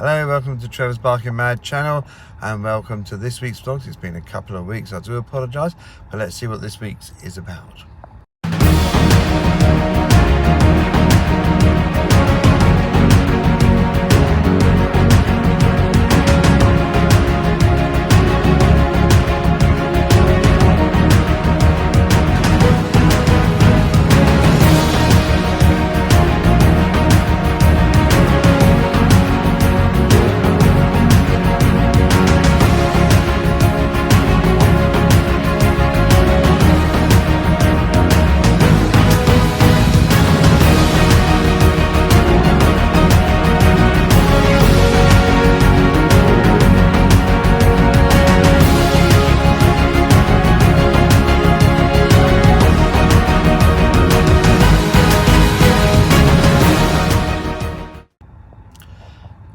Hello, welcome to Trevor's Barking Mad channel and welcome to this week's vlog. It's been a couple of weeks, I do apologise, but let's see what this week's is about.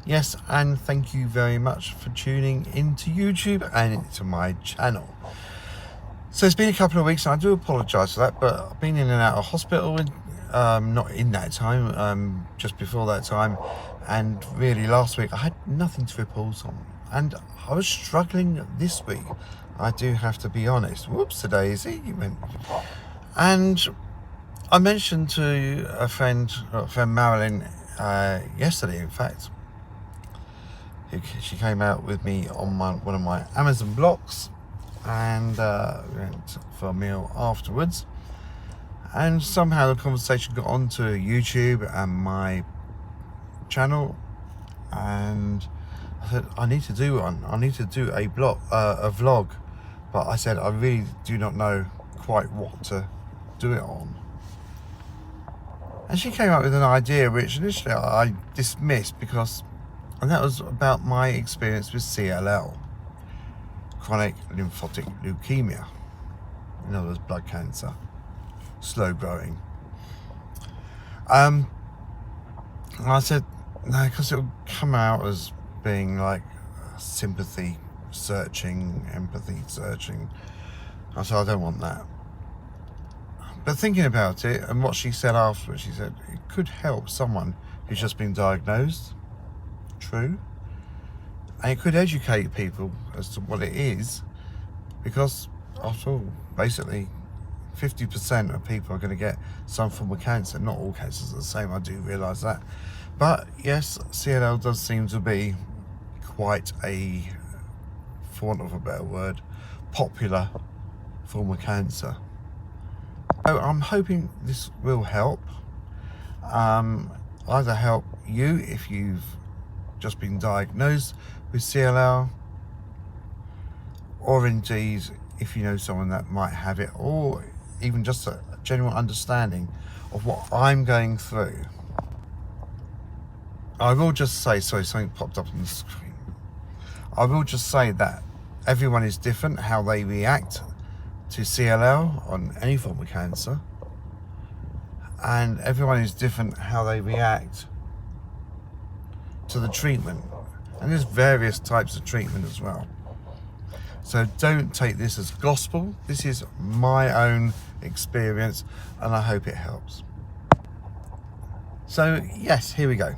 Yes, and thank you very much for tuning into YouTube and into my channel. So it's been a couple of weeks and I do apologise for that, but I've been in and out of hospital, not in that time, just before that time, and really last week I had nothing to report on and I was struggling this week, I do have to be honest. Whoops a daisy, and I mentioned to a friend Marilyn yesterday, in fact. She came out with me on one of my Amazon blocks and we went for a meal afterwards, and somehow the conversation got onto YouTube and my channel, and I said I need to do one. I need to do a vlog, but I said I really do not know quite what to do it on. And she came up with an idea which initially I dismissed and that was about my experience with CLL, chronic lymphocytic leukemia, in other words, blood cancer, slow growing. And I said, no, because it'll come out as being like sympathy searching, empathy searching. I said, I don't want that. But thinking about it and what she said afterwards, she said, it could help someone who's just been diagnosed. True, and it could educate people as to what it is, because after all, basically 50% of people are going to get some form of cancer. Not all cancers are the same, I do realise that, but yes, CLL does seem to be quite a, for want of a better word, popular form of cancer. So I'm hoping this will help, either help you if you've just been diagnosed with CLL, or indeed if you know someone that might have it, or even just a general understanding of what I'm going through. I will just say, sorry, something popped up on the screen. I will just say that everyone is different how they react to CLL on any form of cancer, and everyone is different how they react to the treatment, and there's various types of treatment as well. So don't take this as gospel. This is my own experience and I hope it helps. So yes, here we go.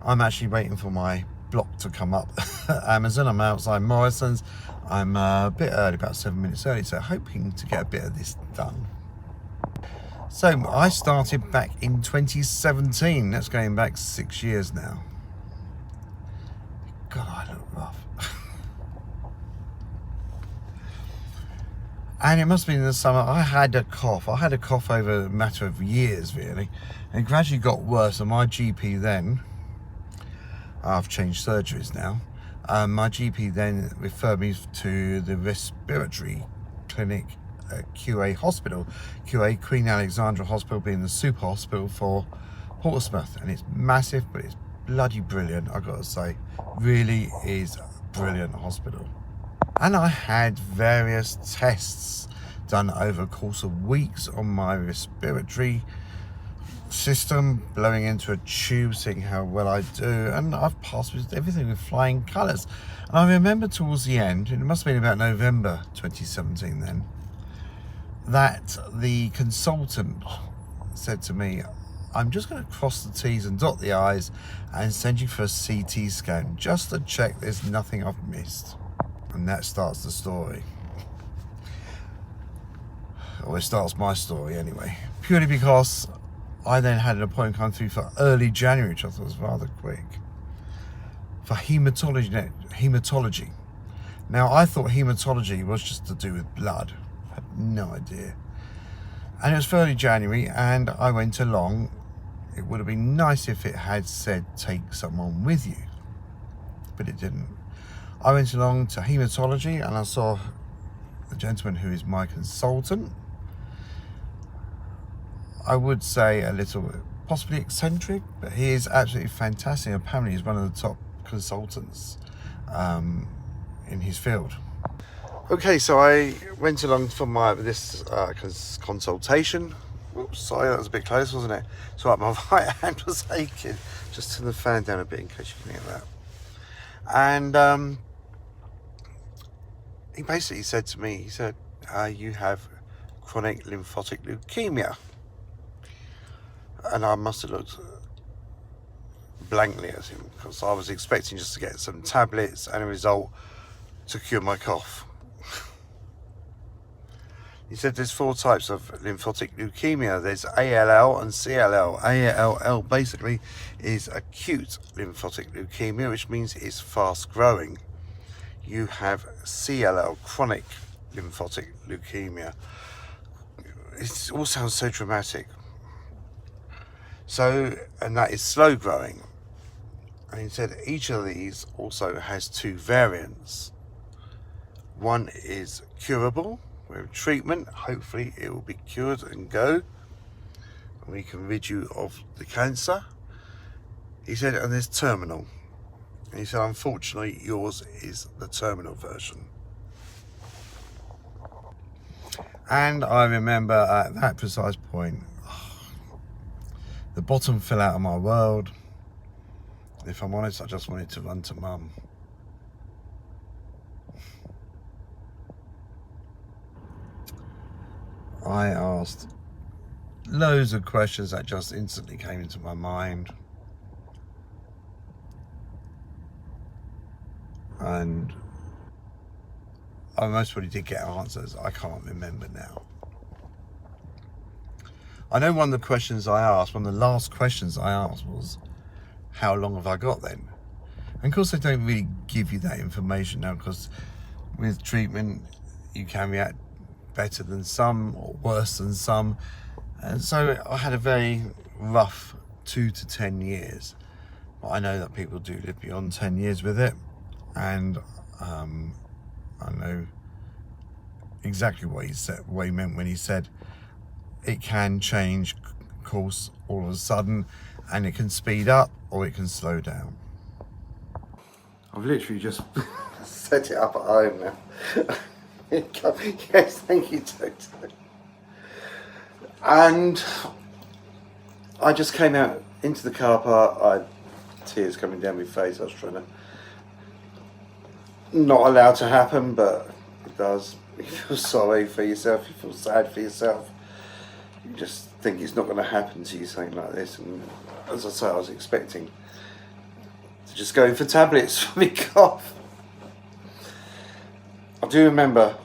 I'm actually waiting for my block to come up at Amazon. I'm outside Morrison's. I'm a bit early, about 7 minutes early, so hoping to get a bit of this done. So I started back in 2017. That's going back 6 years now. God, I look rough. And it must have been in the summer. I had a cough. I had a cough over a matter of years, really. And it gradually got worse. And my GP then, I've changed surgeries now. My GP then referred me to the respiratory clinic at QA Hospital. QA, Queen Alexandra Hospital, being the super hospital for Portsmouth. And it's massive, but it's bloody brilliant, I've got to say. Really is a brilliant hospital. And I had various tests done over a course of weeks on my respiratory system, blowing into a tube, seeing how well I do, and I've passed with everything with flying colours. And I remember towards the end, it must have been about November 2017 then, that the consultant said to me, I'm just going to cross the T's and dot the I's and send you for a CT scan just to check there's nothing I've missed. And that starts the story. Or it starts my story anyway. Purely because I then had an appointment come through for early January, which I thought was rather quick, for hematology. Now, I thought hematology was just to do with blood. I had no idea. And it was for early January, and I went along. It would have been nice if it had said take someone with you, but it didn't. I went along to hematology and I saw the gentleman who is my consultant. I would say a little bit, possibly eccentric, but he is absolutely fantastic. Apparently he's one of the top consultants in his field. Okay, so I went along for this consultation. Oops, sorry, that was a bit close, wasn't it? So right, my right hand was aching. Just turn the fan down a bit in case you can hear that. And he basically said to me, he said, you have chronic lymphatic leukemia. And I must have looked blankly at him because I was expecting just to get some tablets and a result to cure my cough. He said there's 4 types of lymphatic leukemia. There's ALL and CLL. ALL basically is acute lymphatic leukemia, which means it's fast growing. You have CLL, chronic lymphatic leukemia. It all sounds so dramatic. So, and that is slow growing. And he said each of these also has 2 variants. One is curable. With treatment, hopefully it will be cured and go, and we can rid you of the cancer. He said, and there's terminal. And he said, unfortunately, yours is the terminal version. And I remember at that precise point, the bottom fell out of my world. If I'm honest, I just wanted to run to mum. I asked loads of questions that just instantly came into my mind. And I most probably did get answers I can't remember now. I know one of the questions I asked, one of the last questions I asked was, how long have I got then? And of course they don't really give you that information now, because with treatment you can react better than some or worse than some, and so I had a very rough 2 to 10 years, but I know that people do live beyond 10 years with it, and I know exactly what he meant when he said it can change course all of a sudden, and it can speed up or it can slow down. I've literally just set it up at home now. Yes, thank you, Toto. And I just came out into the car park. I had tears coming down my face. I was trying to not allow it to happen, but it does. You feel sorry for yourself. You feel sad for yourself. You just think it's not going to happen to you, something like this. And as I say, I was expecting to just go in for tablets for my cough. I do remember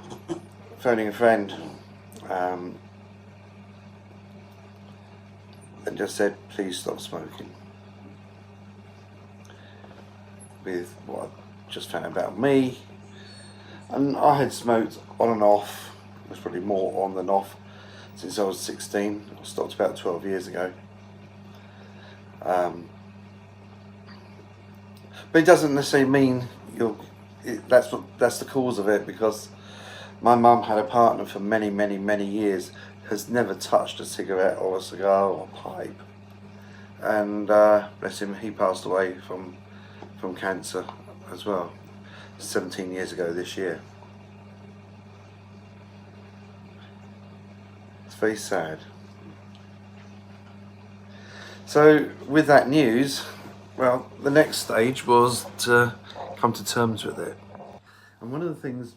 phoning a friend and just said, please stop smoking. With what I just found out about me. And I had smoked on and off, it was probably more on than off, since I was 16. I stopped about 12 years ago. But it doesn't necessarily mean that's the cause of it, because my mum had a partner for many, many, many years, has never touched a cigarette or a cigar or a pipe. And bless him, he passed away from cancer as well, 17 years ago this year. It's very sad. So with that news, well, the next stage was to come to terms with it. And one of the things,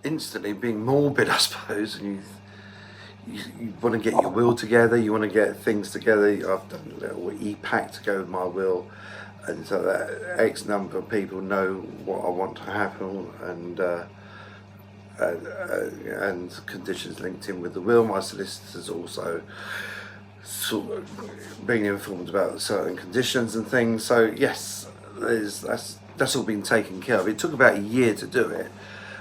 instantly being morbid, I suppose, and you want to get your will together, you want to get things together. I've done a little e-pack to go with my will, and so that X number of people know what I want to happen, and conditions linked in with the will. My solicitors also sort of being informed about certain conditions and things. So yes, that's all been taken care of. It took about a year to do it.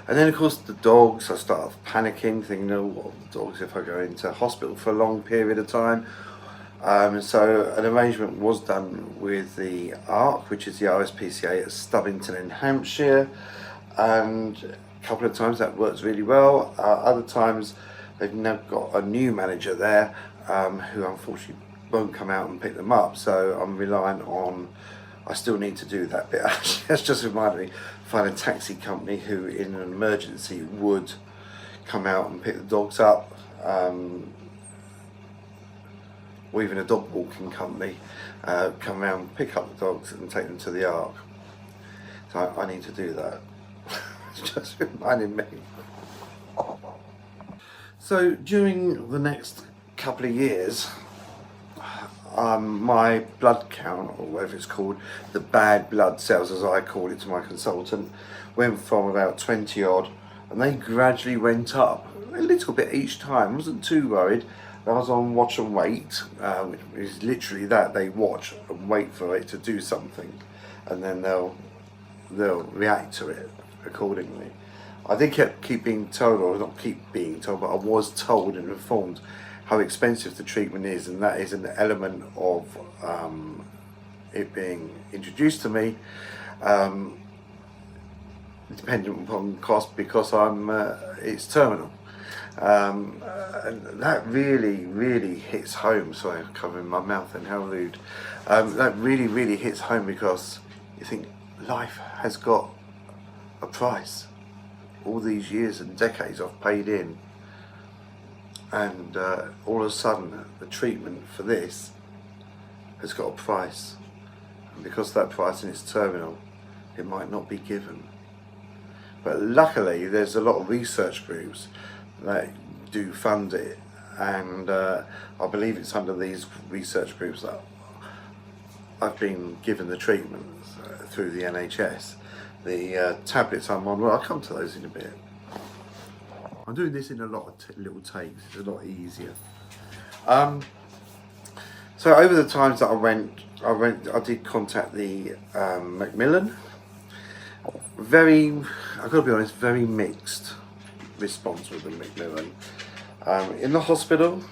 And then of course the dogs, I started panicking, thinking, oh, what are the dogs if I go into hospital for a long period of time? So an arrangement was done with the ARC, which is the RSPCA at Stubbington in Hampshire, and a couple of times that works really well. Other times they've now got a new manager there, who unfortunately won't come out and pick them up, so I'm relying on, I still need to do that bit. Actually, that's just reminded me, find a taxi company who in an emergency would come out and pick the dogs up, or even a dog walking company come around, pick up the dogs and take them to the ARC. So I need to do that. It's just reminding me. So during the next couple of years, my blood count, or whatever it's called, the bad blood cells as I call it to my consultant, went from about 20 odd, and they gradually went up a little bit each time. I wasn't too worried. I was on watch and wait, which is literally that, they watch and wait for it to do something, and then they'll react to it accordingly. I did keep being told, or not keep being told, but I was told and informed how expensive the treatment is, and that is an element of it being introduced to me, dependent upon cost, because it's terminal. And that really hits home. Sorry, I'm covering my mouth, and how rude. That really hits home, because you think life has got a price. All these years and decades I've paid in, and all of a sudden the treatment for this has got a price, and because of that price and it's terminal, it might not be given. But luckily there's a lot of research groups that do fund it, and I believe it's under these research groups that I've been given the treatment through the NHS. The tablets I'm on, well, I'll come to those in a bit. I'm doing this in a lot of little takes, it's a lot easier. So over the times that I did contact the Macmillan. I've got to be honest, very mixed response with the Macmillan. In the hospital,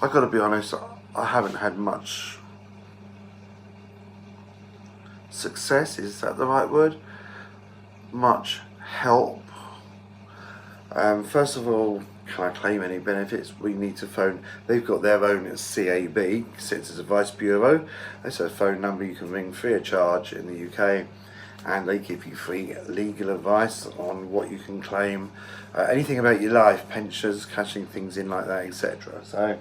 I've got to be honest, I haven't had much success, is that the right word? Much help. First of all, can I claim any benefits? We need to phone. They've got their own CAB, Citizens Advice Bureau. That's a phone number you can ring free of charge in the UK, and they give you free legal advice on what you can claim, anything about your life, pensions, cashing things in like that, etc. So,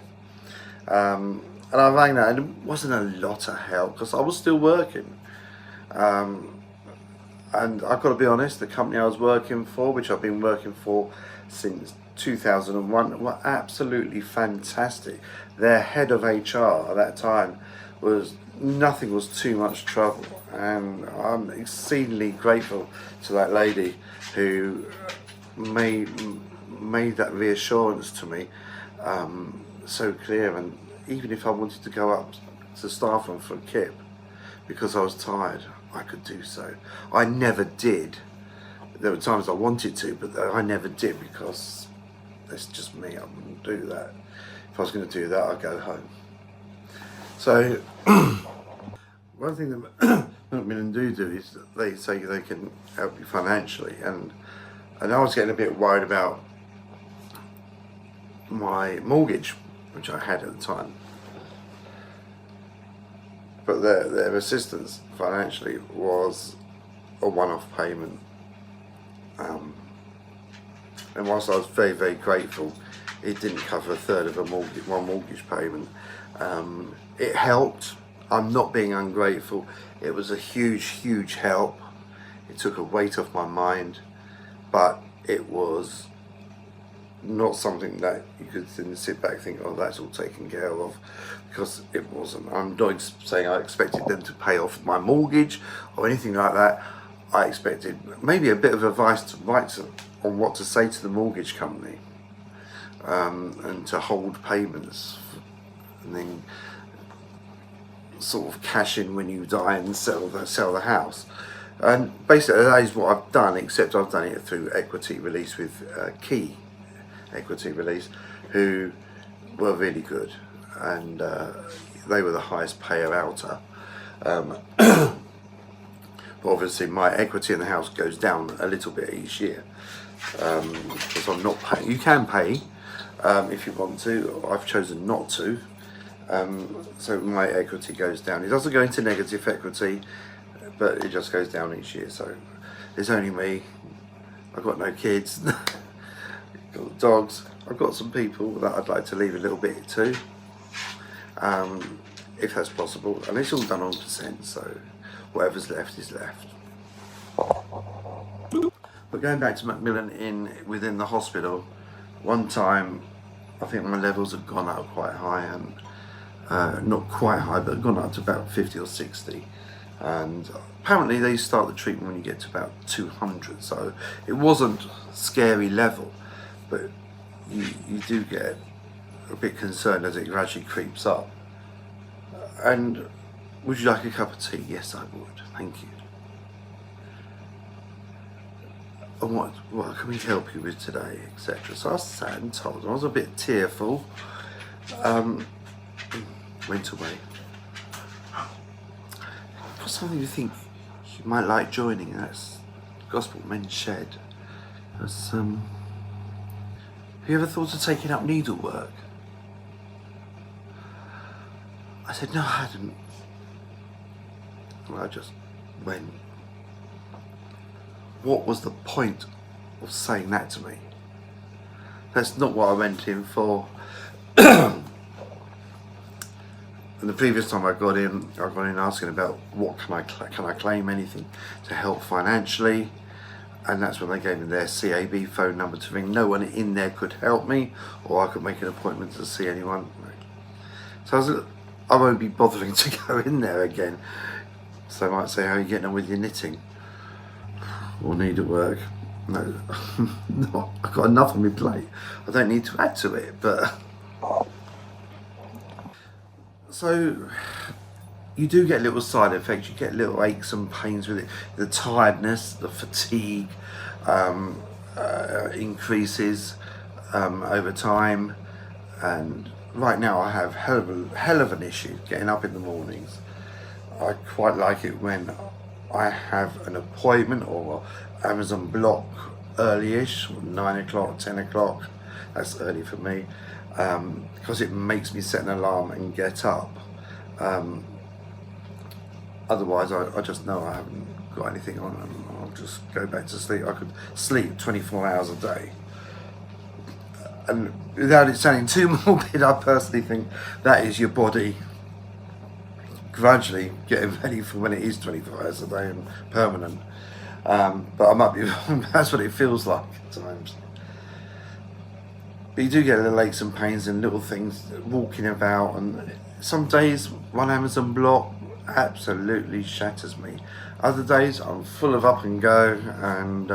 and I rang that, and it wasn't a lot of help because I was still working. And I've got to be honest, the company I was working for, which I've been working for since 2001, were absolutely fantastic. Their head of HR at that time nothing was too much trouble, and I'm exceedingly grateful to that lady who made that reassurance to me so clear. And even if I wanted to go up to staff room for a kip because I was tired, I could do so. I never did. There were times I wanted to, but I never did, because that's just me. I wouldn't do that. If I was going to do that, I'd go home. So one thing that Macmillan do is that they say they can help you financially, and I was getting a bit worried about my mortgage, which I had at the time. But their assistance financially was a one-off payment, and whilst I was very grateful, it didn't cover a third of one mortgage payment. It helped. I'm not being ungrateful. It was a huge help. It took a weight off my mind, but it was not something that you could then sit back and think, oh, that's all taken care of, because it wasn't. I'm not saying I expected them to pay off my mortgage or anything like that. I expected maybe a bit of advice on what to say to the mortgage company, and to hold payments, and then sort of cash in when you die and sell the house. And basically that is what I've done, except I've done it through equity release with Key Equity Release, who were really good, and they were the highest payer outer. But obviously my equity in the house goes down a little bit each year, because I'm not paying. You can pay if you want to. I've chosen not to. So my equity goes down. It doesn't go into negative equity, but it just goes down each year. So it's only me. I've got no kids. Got dogs. I've got some people that I'd like to leave a little bit to, if that's possible. And it's all done on percent, so whatever's left is left. But going back to Macmillan within the hospital, one time I think my levels had gone up quite high, and not quite high, but gone up to about 50 or 60. And apparently they start the treatment when you get to about 200, so it wasn't scary level, but you do get a bit concerned as it gradually creeps up. And would you like a cup of tea? Yes, I would, thank you. And what can we help you with today, etc. So I sat and told them. I was a bit tearful. Went away. For something you think you might like joining, that's Gospel Men's Shed. That's, have you ever thought of taking up needlework? I said, no, I hadn't. Well, I just went. What was the point of saying that to me? That's not what I went in for. And the previous time I got in asking about what can I claim anything to help financially, and that's when they gave me their CAB phone number to ring. No one in there could help me, or I could make an appointment to see anyone. So I was like, I won't be bothering to go in there again. So I might say, how are you getting on with your knitting? Or needlework? No, no, I've got enough on my plate. I don't need to add to it, but... So you do get little side effects. You get little aches and pains with it. The tiredness, the fatigue increases over time. And right now I have hell of an issue getting up in the mornings. I quite like it when I have an appointment or Amazon block early-ish, 9 o'clock, 10 o'clock. That's early for me. Because it makes me set an alarm and get up. Otherwise I just know I haven't got anything on and I'll just go back to sleep. I could sleep 24 hours a day. And without it sounding too morbid, I personally think that is your body gradually getting ready for when it is 24 hours a day and permanent. But I might be wrong. That's what it feels like at times. But you do get little aches and pains and little things walking about, and some days one Amazon block absolutely shatters me. Other days I'm full of up and go, and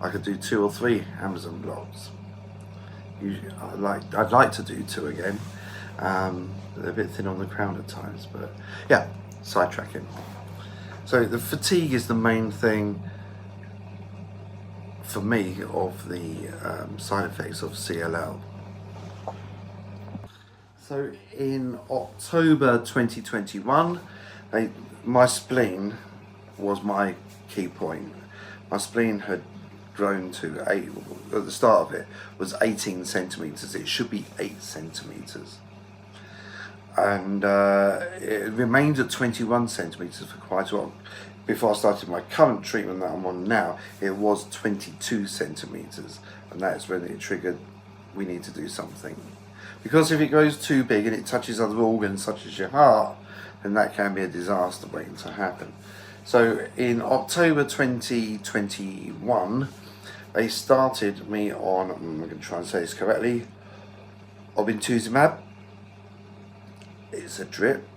I could do 2 or 3 Amazon blocks. I'd like to do 2 again. They're a bit thin on the crown at times, but yeah, sidetracking. So the fatigue is the main thing for me of the side effects of CLL. So in October 2021, my spleen was my key point. My spleen had grown to at the start of it was 18 centimeters. It should be 8 centimeters. And it remained at 21 centimeters for quite a while. Before I started my current treatment that I'm on now, it was 22 centimeters, and that's when it triggered, we need to do something. Because if it goes too big and it touches other organs such as your heart, then that can be a disaster waiting to happen. So in October 2021, They started me on, I'm going to try and say this correctly, obinutuzumab. It's a drip.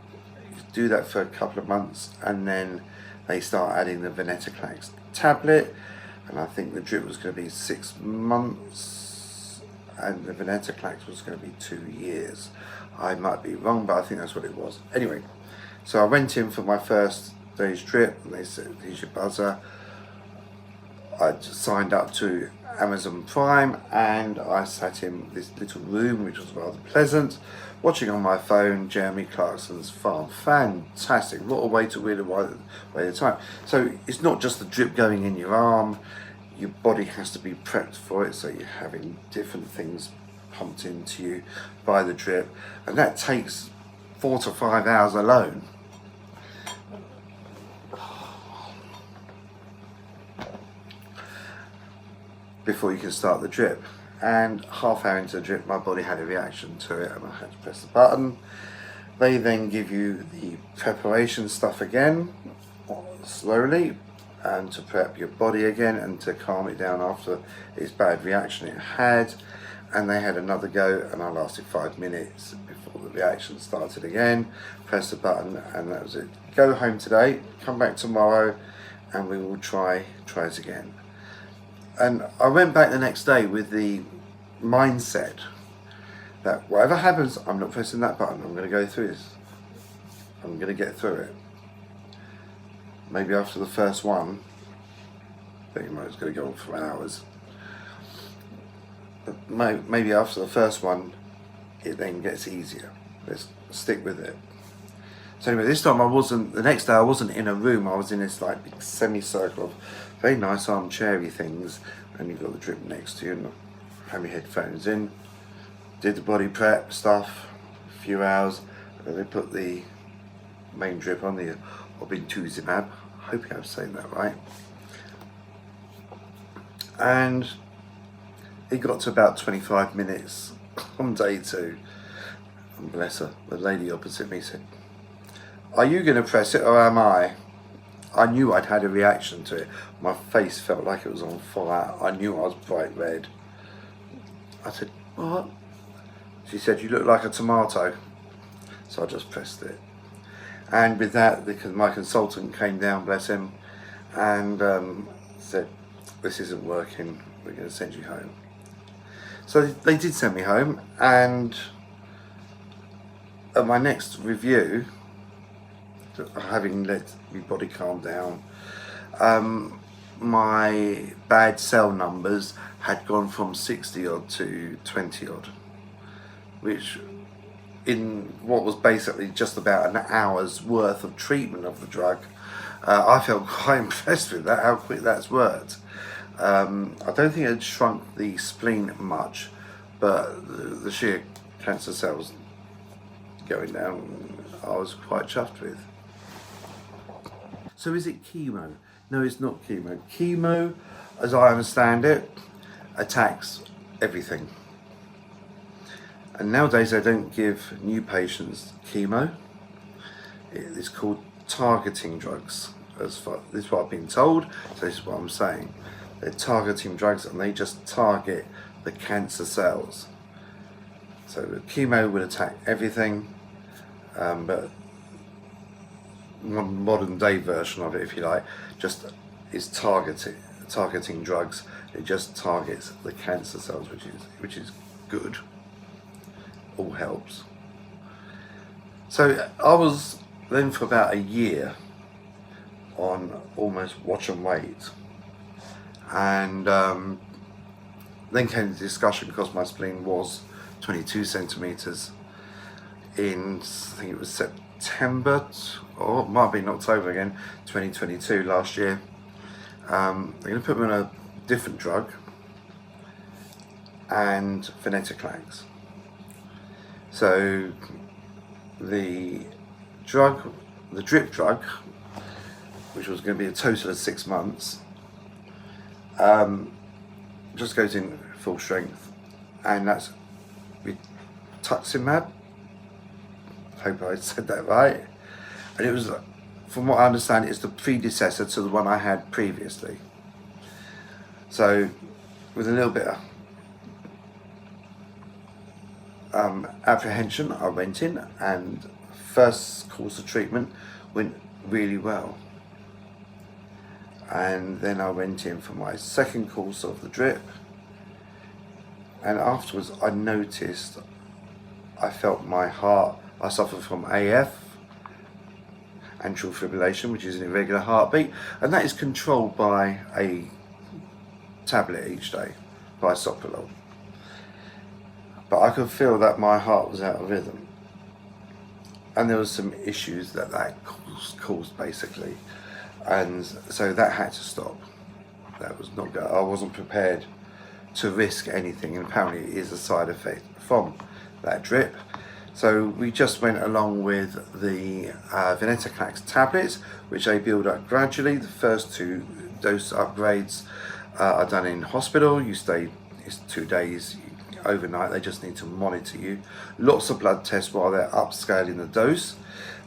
You do that for a couple of months, and then they start adding the venetoclax tablet, and I think the drip was going to be 6 months, and the venetoclax was going to be 2 years. I might be wrong, but I think that's what it was. Anyway, so I went in for my first day's drip, and they said, here's your buzzer. I just signed up to Amazon Prime, and I sat in this little room, which was rather pleasant, watching on my phone Jeremy Clarkson's Farm. Fantastic. What a way to really wait the time. So it's not just the drip going in your arm, your body has to be prepped for it, so you're having different things pumped into you by the drip, and that takes 4 to 5 hours alone. Before you can start the drip, and half hour into the drip my body had a reaction to it, and I had to press the button. They then give you the preparation stuff again slowly, and to prep your body again and to calm it down after its bad reaction it had. And they had another go, and I lasted 5 minutes before the reaction started again. Press the button, and that was it. Go home today, come back tomorrow, and we will try it again. And I went back the next day with the mindset that whatever happens, I'm not pressing that button. I'm going to go through this. I'm going to get through it. Maybe after the first one, I think it's going to go on for hours. But maybe after the first one, it then gets easier. Let's stick with it. So anyway, this time the next day I wasn't in a room, I was in this like big semicircle of very nice armchairy things, and you've got the drip next to you, and have your headphones in, did the body prep stuff, a few hours, and then they put the main drip on, the obinutuzumab, hoping I'm saying that right, and it got to about 25 minutes on day 2, and bless her, the lady opposite me said, "Are you going to press it or am I?" I knew I'd had a reaction to it. My face felt like it was on fire. I knew I was bright red. I said, "What?" She said, "You look like a tomato." So I just pressed it. And with that, because my consultant came down, bless him, and said, "This isn't working, we're going to send you home." So they did send me home, and at my next review, having let my body calm down, my bad cell numbers had gone from 60 odd to 20 odd, which in what was basically just about an hour's worth of treatment of the drug, I felt quite impressed with that, how quick that's worked. I don't think it had shrunk the spleen much, but the sheer cancer cells going down, I was quite chuffed with. So is it chemo? No, it's not chemo. Chemo, as I understand it, attacks everything. And nowadays they don't give new patients chemo. It's called targeting drugs. This is what I've been told, so this is what I'm saying. They're targeting drugs, and they just target the cancer cells. So the chemo will attack everything, but one modern day version of it, if you like, just is targeting drugs. It just targets the cancer cells, which is good. All helps. So I was then for about a year on almost watch and wait, and then came the discussion, because my spleen was 22 centimeters in, I think it was September, or it might have been October again, 2022, last year. They're going to put me on a different drug and venetoclax. So the drip drug, which was going to be a total of 6 months, just goes in full strength, and that's rituximab. Hope I said that right. And it was, from what I understand, it's the predecessor to the one I had previously. So with a little bit of apprehension, I went in, and first course of treatment went really well. And then I went in for my second course of the drip, and afterwards I noticed I felt my heart, I suffer from AF, atrial fibrillation, which is an irregular heartbeat, and that is controlled by a tablet each day, bisoprolol. But I could feel that my heart was out of rhythm, and there was some issues that caused basically, and so that had to stop. That was not good. I wasn't prepared to risk anything, and apparently it is a side effect from that drip. So we just went along with the venetoclax tablets, which they build up gradually. The first 2 dose upgrades are done in hospital. You stay, it's 2 days overnight. They just need to monitor you. Lots of blood tests while they're upscaling the dose.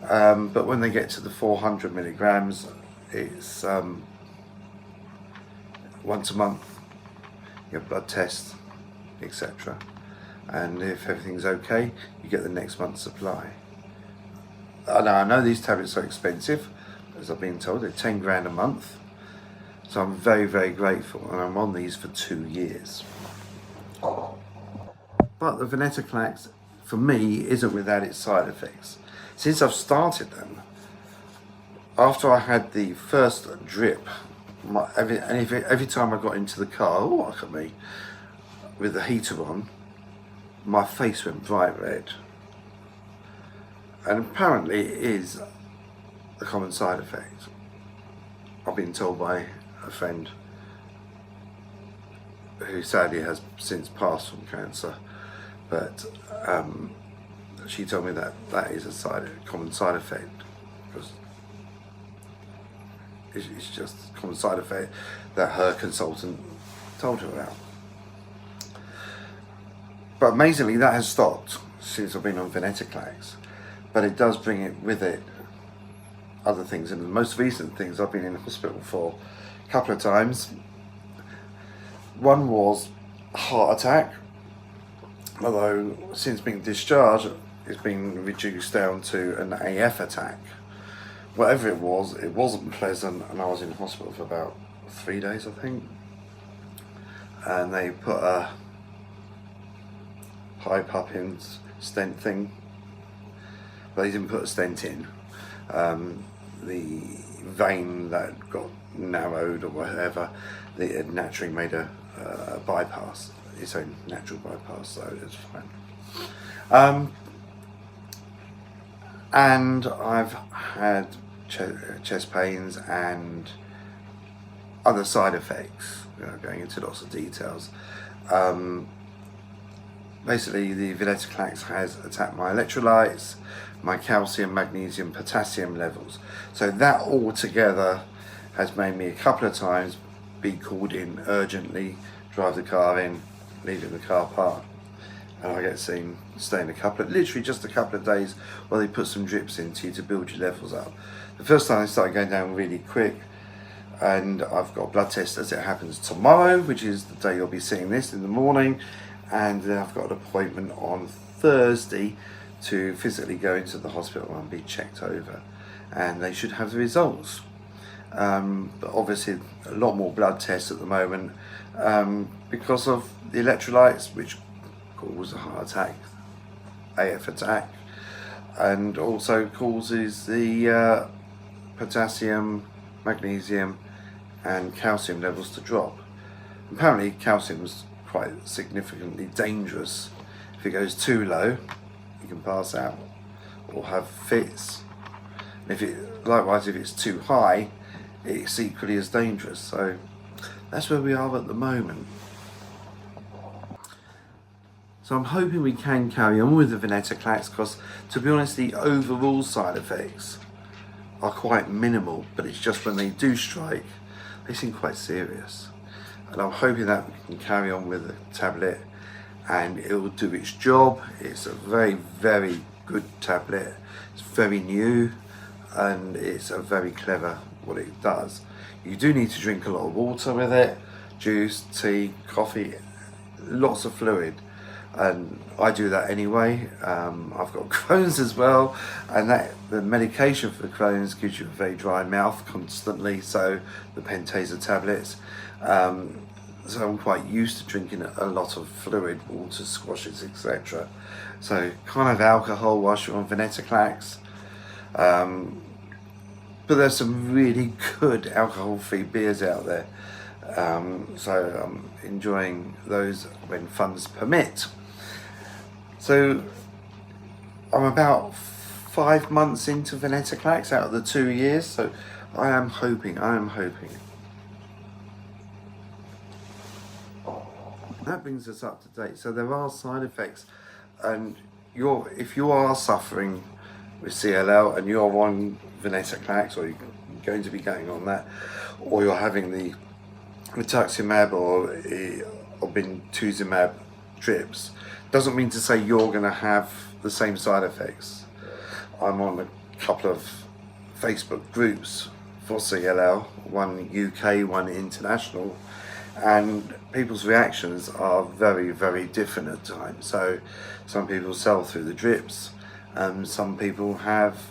But when they get to the 400 milligrams, it's once a month, your blood test, etc. And if everything's okay, you get the next month's supply. I know these tablets are expensive, as I've been told. They're 10 grand a month. So I'm very, very grateful, and I'm on these for 2 years. But the venetoclax, for me, isn't without its side effects. Since I've started them, after I had the first drip, every time I got into the car, oh, look at me, with the heater on, my face went bright red. And apparently it is a common side effect. I've been told by a friend who sadly has since passed from cancer, but she told me that that is a common side effect, because it's just a common side effect that her consultant told her about. But amazingly, that has stopped since I've been on venetoclax. But it does bring it with it other things. And the most recent things, I've been in the hospital for a couple of times. One was a heart attack, although since being discharged, it's been reduced down to an AF attack. Whatever it wasn't pleasant, and I was in hospital for about 3 days, I think. And they put a pipe up in stent thing, but they didn't put a stent in. The vein that got narrowed or whatever, it had naturally made a bypass, its own natural bypass, so it's fine. And I've had chest pains and other side effects, going into lots of details. Basically, the venetoclax has attacked my electrolytes, my calcium, magnesium, potassium levels. So that all together has made me a couple of times be called in urgently, drive the car in, leave it in the car park, and I get seen staying literally just a couple of days while they put some drips into you to build your levels up. The first time they started going down really quick, and I've got a blood test as it happens tomorrow, which is the day you'll be seeing this, in the morning. And then I've got an appointment on Thursday to physically go into the hospital and be checked over, and they should have the results. But obviously a lot more blood tests at the moment because of the electrolytes, which cause a heart attack, AF attack, and also causes the potassium, magnesium and calcium levels to drop. Apparently calcium is quite significantly dangerous. If it goes too low, you can pass out or have fits. And likewise, if it's too high, it's equally as dangerous. So that's where we are at the moment. So I'm hoping we can carry on with the venetoclax, because to be honest, the overall side effects are quite minimal, but it's just when they do strike, they seem quite serious. And I'm hoping that we can carry on with the tablet and it will do its job. It's a very, very good tablet. It's very new and it's a very clever what it does. You do need to drink a lot of water with it juice, tea, coffee, lots of fluid. And I do that anyway. I've got Crohn's as well, and the medication for Crohn's gives you a very dry mouth constantly, so the Pentasa tablets. So I'm quite used to drinking a lot of fluid, water, squashes, etc. So kind of alcohol whilst you're on venetoclax. But there's some really good alcohol-free beers out there. So I'm enjoying those when funds permit. So I'm about 5 months into venetoclax out of the 2 years. So I am hoping. That brings us up to date. So there are side effects, and if you are suffering with CLL and you're on venetoclax, or you're going to be going on that, or you're having the rituximab or obinutuzumab drips, doesn't mean to say you're going to have the same side effects. I'm on a couple of Facebook groups for CLL, one UK, one international, and people's reactions are very, very different at times. So some people sell through the drips, some people have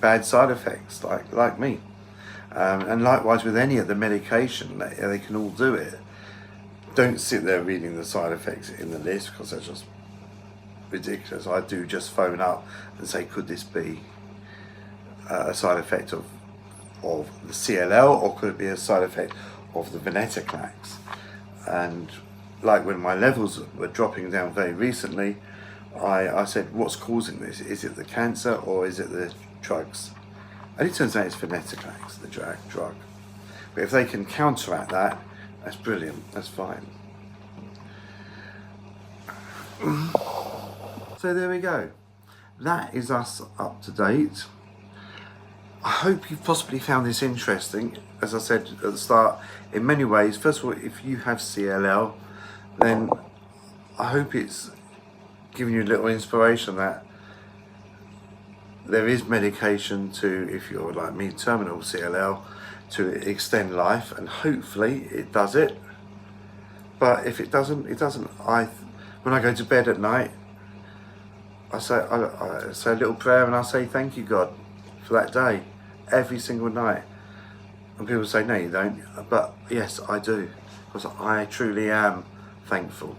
bad side effects like me, and likewise with any of the medication, they can all do it. Don't sit there reading the side effects in the list, because they're just ridiculous. I do just phone up and say, could this be a side effect of the CLL, or could it be a side effect of the venetoclax? And like when my levels were dropping down very recently, I said, what's causing this? Is it the cancer or is it the drugs? And it turns out it's venetoclax, the drug. But if they can counteract that, that's brilliant, that's fine. So there we go. That is us up to date. I hope you've possibly found this interesting. As I said at the start, in many ways, first of all, if you have CLL, then I hope it's giving you a little inspiration that there is medication to, if you're like me, terminal CLL, to extend life, and hopefully it does it. But if it doesn't, it doesn't. When I go to bed at night, I say a little prayer, and I say thank you, God, for that day, every single night. And people say, no, you don't. But yes, I do, because I truly am thankful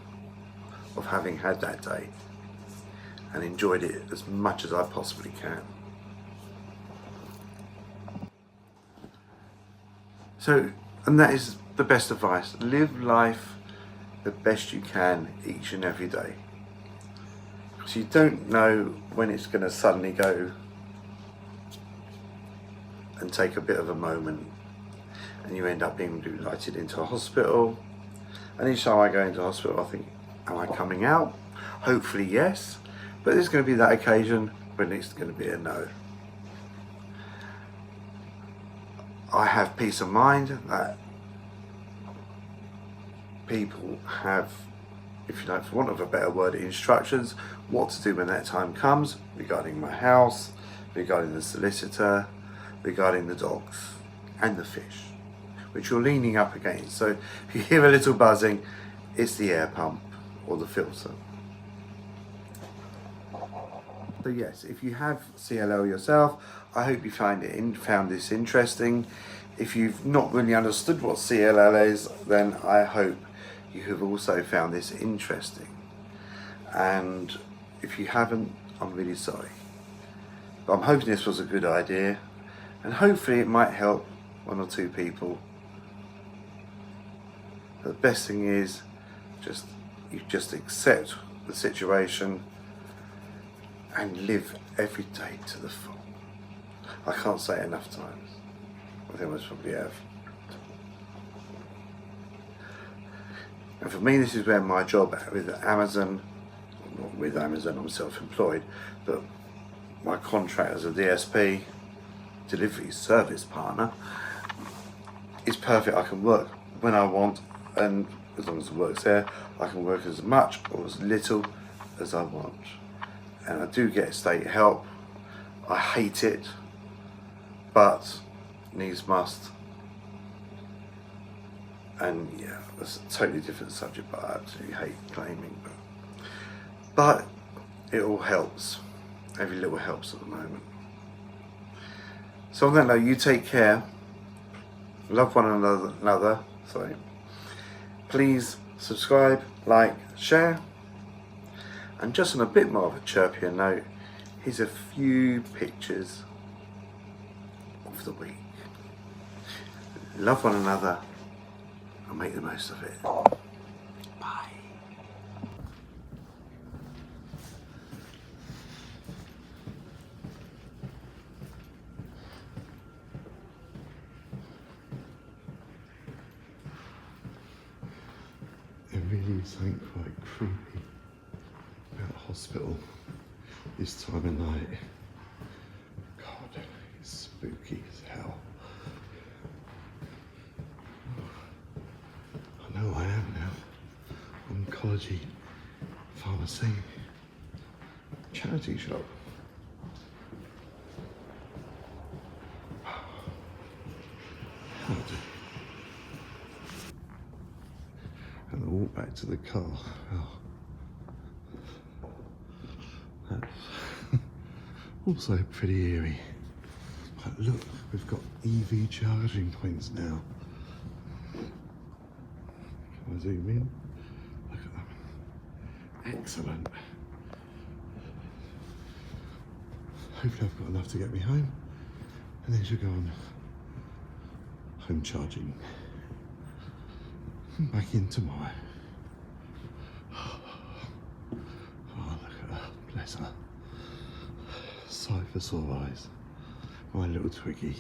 of having had that day and enjoyed it as much as I possibly can. So, and that is the best advice. Live life the best you can each and every day. Because you don't know when it's going to suddenly go and take a bit of a moment, and you end up being invited into a hospital. And each time I go into hospital, I think, am I coming out? Hopefully yes, but there's going to be that occasion when it's going to be a no. I have peace of mind that people have, if you know, for want of a better word, instructions what to do when that time comes, regarding my house, regarding the solicitor, regarding the dogs and the fish, which you're leaning up against. So if you hear a little buzzing, it's the air pump or the filter. So yes, if you have CLL yourself, I hope you found this interesting. If you've not really understood what CLL is, then I hope you have also found this interesting. And if you haven't, I'm really sorry. But I'm hoping this was a good idea, and hopefully it might help one or two people. But the best thing is you just accept the situation and live every day to the full. I can't say it enough times. I think I most probably have. And for me, this is where my job with Amazon, not with Amazon, I'm self-employed, but my contract as a DSP, delivery service partner, is perfect. I can work when I want, and as long as the work's there, I can work as much or as little as I want. And I do get state help. I hate it, but needs must. And yeah, that's a totally different subject, but I absolutely hate claiming. But it all helps. Every little helps at the moment. So on that note, you take care. Love one another. Sorry. Please subscribe, like, share. And just on a bit more of a chirpier note, here's a few pictures of the week. Love one another and make the most of it. Bye. There really is something quite creepy about the hospital this time of night. God, it's spooky as hell. I know I am now. Oncology pharmacy. Charity shop. And I walk back to the car. Oh. That's also pretty eerie. But look, we've got EV charging points now. Can I zoom in? Look at them. Excellent. Hopefully I've got enough to get me home. And then she'll go on home charging. Back in tomorrow. Oh, look at her. Bless her. Sight for sore eyes. My little Twiggy.